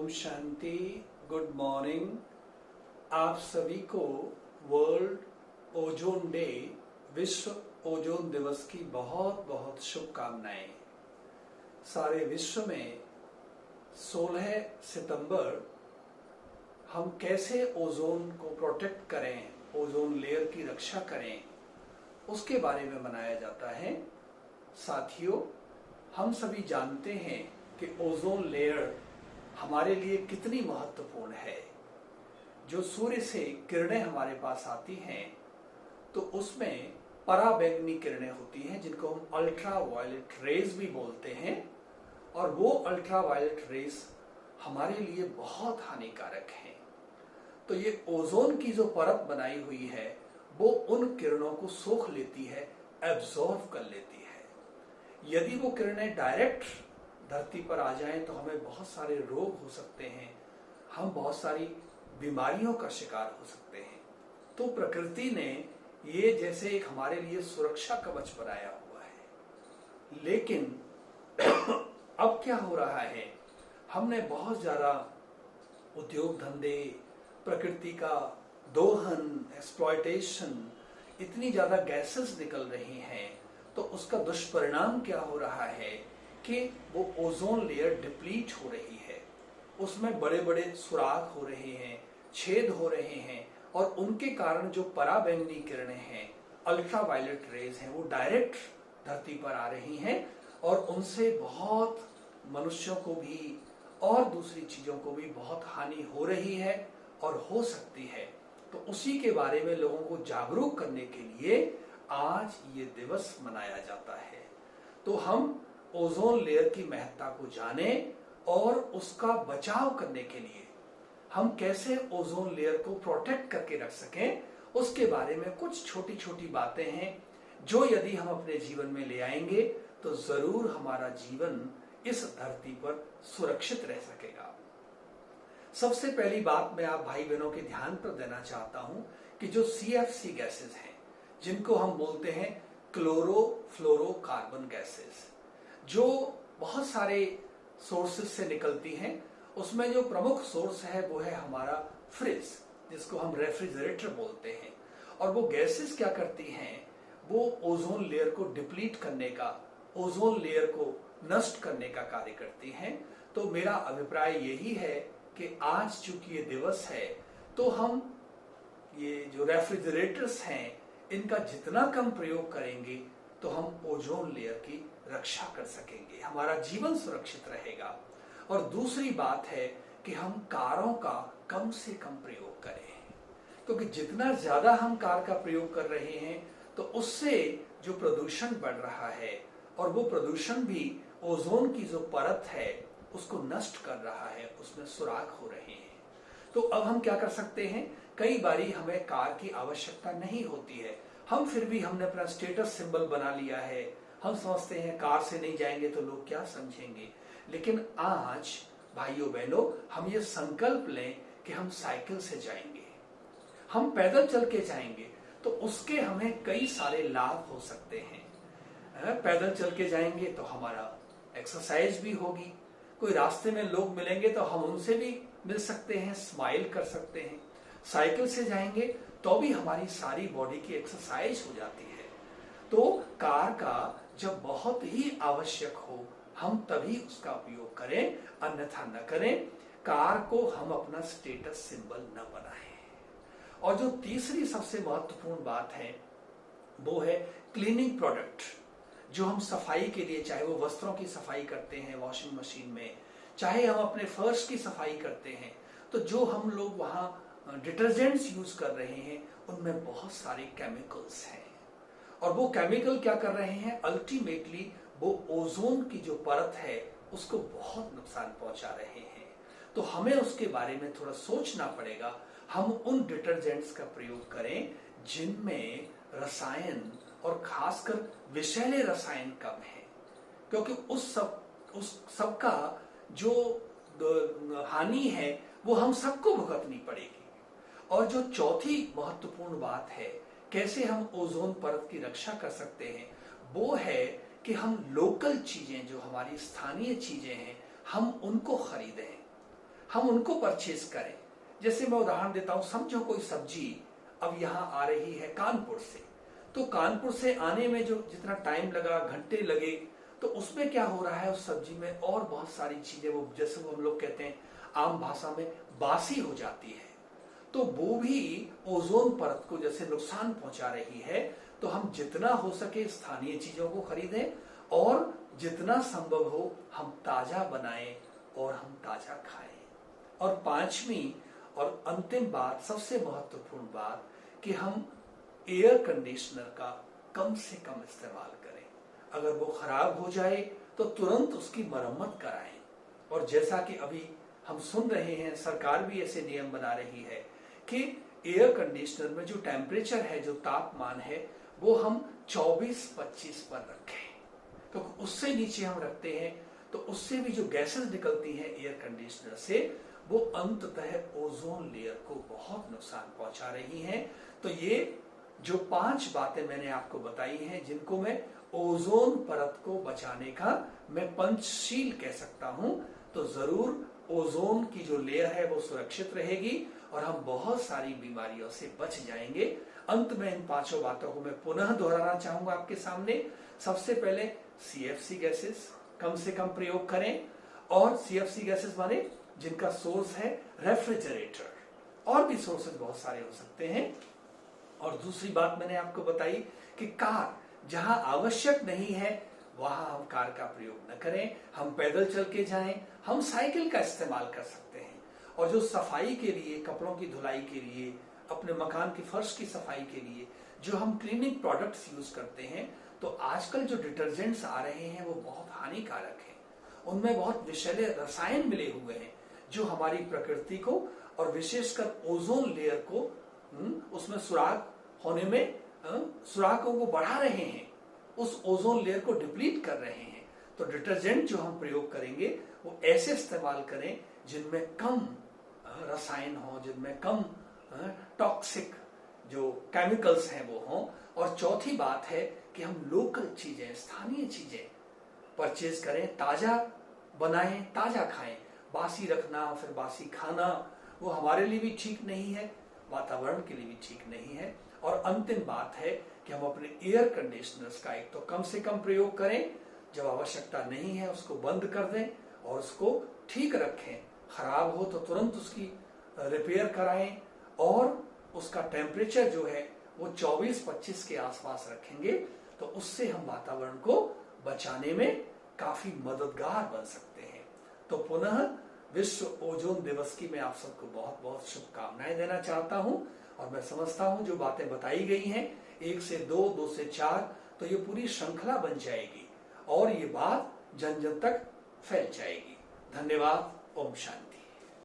Om Shanti. Good morning. आप सभी को वर्ल्ड ओजोन डे, विश्व ओजोन दिवस की बहुत बहुत शुभकामनाएं। सारे विश्व में 16 सितंबर हम कैसे ओजोन को प्रोटेक्ट करें, ओजोन लेयर की रक्षा करें, उसके बारे में मनाया जाता है। साथियों, हम सभी जानते हैं कि ओजोन लेयर हमारे लिए कितनी महत्वपूर्ण है। जो सूर्य से किरणें हमारे पास आती हैं तो उसमें पराबैंगनी किरणें होती हैं जिनको हम अल्ट्रा वायलेट रेज भी बोलते हैं, और वो अल्ट्रा वायलेट रेज हमारे लिए बहुत हानिकारक हैं। तो ये ओजोन की जो परत बनाई हुई है वो उन किरणों को सोख लेती है, एब्जॉर्ब कर लेती है। यदि वो किरणें डायरेक्ट धरती पर आ जाएं तो हमें बहुत सारे रोग हो सकते हैं, हम बहुत सारी बीमारियों का शिकार हो सकते हैं। तो प्रकृति ने ये जैसे एक हमारे लिए सुरक्षा कवच बनाया हुआ है। लेकिन अब क्या हो रहा है, हमने बहुत ज्यादा उद्योग धंधे, प्रकृति का दोहन, एक्सप्लॉयटेशन, इतनी ज्यादा गैसेस निकल रही हैं, तो उसका दुष्परिणाम क्या हो रहा है कि वो ओजोन लेयर डिप्लीट हो रही है। उसमें बड़े बड़े सुराख हो रहे हैं, छेद हो रहे हैं, और उनके कारण जो पराबैंगनी किरणें हैं, अल्ट्रा वायलेट रेज हैं, वो डायरेक्ट धरती पर आ रही हैं और उनसे बहुत मनुष्यों को भी और दूसरी चीजों को भी बहुत हानि हो रही है और हो सकती है। तो उसी के बारे में लोगों को जागरूक करने के लिए आज ये दिवस मनाया जाता है। तो हम ओजोन लेयर की महत्ता को जाने और उसका बचाव करने के लिए हम कैसे ओजोन लेयर को प्रोटेक्ट करके रख सकें, उसके बारे में कुछ छोटी छोटी बातें हैं जो यदि हम अपने जीवन में ले आएंगे तो जरूर हमारा जीवन इस धरती पर सुरक्षित रह सकेगा। सबसे पहली बात मैं आप भाई बहनों के ध्यान पर देना चाहता हूं कि जो CFC गैसेस हैं, जिनको हम बोलते हैं क्लोरोफ्लोरोकार्बन गैसेस, जो बहुत सारे सोर्सेस से निकलती हैं, उसमें जो प्रमुख सोर्स है वो है हमारा फ्रिज, जिसको हम रेफ्रिजरेटर बोलते हैं। और वो गैसेस क्या करती हैं, वो ओजोन लेयर को डिप्लीट करने का, ओजोन लेयर को नष्ट करने का कार्य करती हैं। तो मेरा अभिप्राय यही है कि आज चूंकि ये दिवस है तो हम ये जो रेफ्रिजरेटर्स हैं इनका जितना कम प्रयोग करेंगे तो हम ओजोन लेयर की रक्षा कर सकेंगे, हमारा जीवन सुरक्षित रहेगा। और दूसरी बात है कि हम कारों का कम से कम प्रयोग करें, क्योंकि जितना ज्यादा हम कार का प्रयोग कर रहे हैं तो उससे जो प्रदूषण बढ़ रहा है, और वो प्रदूषण भी ओजोन की जो परत है उसको नष्ट कर रहा है, उसमें सुराख हो रहे हैं। तो अब हम क्या कर सकते हैं, कई बारी हमें कार की आवश्यकता नहीं होती है, हम फिर भी हमने अपना स्टेटस सिंबल बना लिया है, हम समझते हैं कार से नहीं जाएंगे तो लोग क्या समझेंगे। लेकिन आज भाइयों बहनों, हम ये संकल्प लें कि हम साइकिल से जाएंगे, हम पैदल चल के जाएंगे, तो उसके हमें कई सारे लाभ हो सकते हैं। पैदल चल के जाएंगे तो हमारा एक्सरसाइज भी होगी, कोई रास्ते में लोग मिलेंगे तो हम उनसे भी मिल सकते हैं, स्माइल कर सकते हैं। साइकिल से जाएंगे तो भी हमारी सारी बॉडी की एक्सरसाइज हो जाती है। तो कार का जब बहुत ही आवश्यक हो हम तभी उसका उपयोग करें, अन्यथा न करें। कार को हम अपना स्टेटस सिंबल न बनाएं। और जो तीसरी सबसे महत्वपूर्ण बात है वो है क्लीनिंग प्रोडक्ट, जो हम सफाई के लिए, चाहे वो वस्त्रों की सफाई करते हैं वॉशिंग मशीन में, चाहे हम अपने फर्श की सफाई करते हैं, तो जो हम लोग वहां डिटर्जेंट्स यूज कर रहे हैं उनमें बहुत सारे केमिकल्स हैं, और वो केमिकल क्या कर रहे हैं, अल्टीमेटली वो ओजोन की जो परत है उसको बहुत नुकसान पहुंचा रहे हैं। तो हमें उसके बारे में थोड़ा सोचना पड़ेगा। हम उन डिटर्जेंट्स का प्रयोग करें जिनमें रसायन और खासकर विषैले रसायन कम है, क्योंकि उस सब का जो हानि है वो हम सबको भुगतनी पड़ेगी। और जो चौथी महत्वपूर्ण बात है कैसे हम ओजोन परत की रक्षा कर सकते हैं, वो है कि हम लोकल चीजें, जो हमारी स्थानीय चीजें हैं, हम उनको खरीदें। हम उनको परचेज करें। जैसे मैं उदाहरण देता हूं, समझो कोई सब्जी अब यहाँ आ रही है कानपुर से, तो कानपुर से आने में जो जितना टाइम लगा, घंटे लगे, तो उसमें क्या हो रहा है, उस सब्जी में और बहुत सारी चीजें, वो जैसे वो हम लोग कहते हैं आम भाषा में बासी हो जाती है, तो वो भी ओजोन परत को जैसे नुकसान पहुंचा रही है। तो हम जितना हो सके स्थानीय चीजों को खरीदें और जितना संभव हो हम ताजा बनाएं और हम ताजा खाएं। और पांचवी और अंतिम बात, सबसे महत्वपूर्ण बात, कि हम एयर कंडीशनर का कम से कम इस्तेमाल करें। अगर वो खराब हो जाए तो तुरंत उसकी मरम्मत कराएं। और जैसा कि अभी हम सुन रहे हैं, सरकार भी ऐसे नियम बना रही है कि एयर कंडीशनर में जो टेम्परेचर है, जो तापमान है, वो हम 24-25 पर रखें। तो उससे नीचे हम रखते हैं तो उससे भी जो गैसेस निकलती हैं एयर कंडीशनर से, वो अंततः ओजोन लेयर को बहुत नुकसान पहुंचा रही हैं। तो ये जो 5 बातें मैंने आपको बताई हैं, जिनको मैं ओजोन परत को बचाने का मैं पंचशील कह सकता हूं, तो जरूर ओजोन की जो लेयर है वो सुरक्षित रहेगी और हम बहुत सारी बीमारियों से बच जाएंगे। अंत में इन 5 बातों को मैं पुनः दोहराना चाहूंगा आपके सामने। सबसे पहले CFC गैसेस कम से कम प्रयोग करें, और CFC गैसेस माने जिनका सोर्स है रेफ्रिजरेटर, और भी सोर्सेज बहुत सारे हो सकते हैं। और दूसरी बात मैंने आपको बताई कि कार जहां आवश्यक नहीं है वहां हम कार का प्रयोग न करें, हम पैदल चल के जाएं, हम साइकिल का इस्तेमाल कर सकते हैं। और जो सफाई के लिए, कपड़ों की धुलाई के लिए, अपने मकान की फर्श की सफाई के लिए जो हम क्लीनिंग प्रोडक्ट्स यूज करते हैं, तो आजकल जो डिटर्जेंट्स आ रहे हैं वो बहुत हानिकारक हैं। उनमें बहुत विषैले रसायन मिले हुए हैं जो हमारी प्रकृति को और विशेषकर ओजोन लेयर को उसमें सुराग होने में सुरागों को बढ़ा रहे हैं, उस ओजोन लेयर को डिप्लीट कर रहे हैं। तो डिटर्जेंट जो हम प्रयोग करेंगे वो ऐसे इस्तेमाल करें जिनमें कम रसायन हो, जिनमें कम टॉक्सिक जो केमिकल्स हैं वो हों। और चौथी बात है कि हम लोकल चीजें, स्थानीय चीजें परचेज करें, ताजा बनाएं, ताजा खाएं। बासी रखना, फिर बासी खाना, वो हमारे लिए भी ठीक नहीं है, वातावरण के लिए भी ठीक नहीं है। और अंतिम बात है कि हम अपने एयर कंडीशनर्स का एक तो कम से कम प्रयोग करें, जब आवश्यकता नहीं है उसको बंद कर दें और उसको ठीक रखें। खराब हो तो तुरंत उसकी रिपेयर कराएं, और उसका टेम्परेचर जो है वो 24-25 के आसपास रखेंगे, तो उससे हम वातावरण को बचाने में काफी मददगार बन सकते हैं। तो पुनः विश्व ओजोन दिवस की मैं आप सबको बहुत बहुत शुभकामनाएं देना चाहता हूं। और मैं समझता हूं जो बातें बताई गई हैं, 1 से 2, 2 से 4, तो ये पूरी श्रृंखला बन जाएगी और ये बात जन जन तक फैल जाएगी। धन्यवाद। ओम शांति।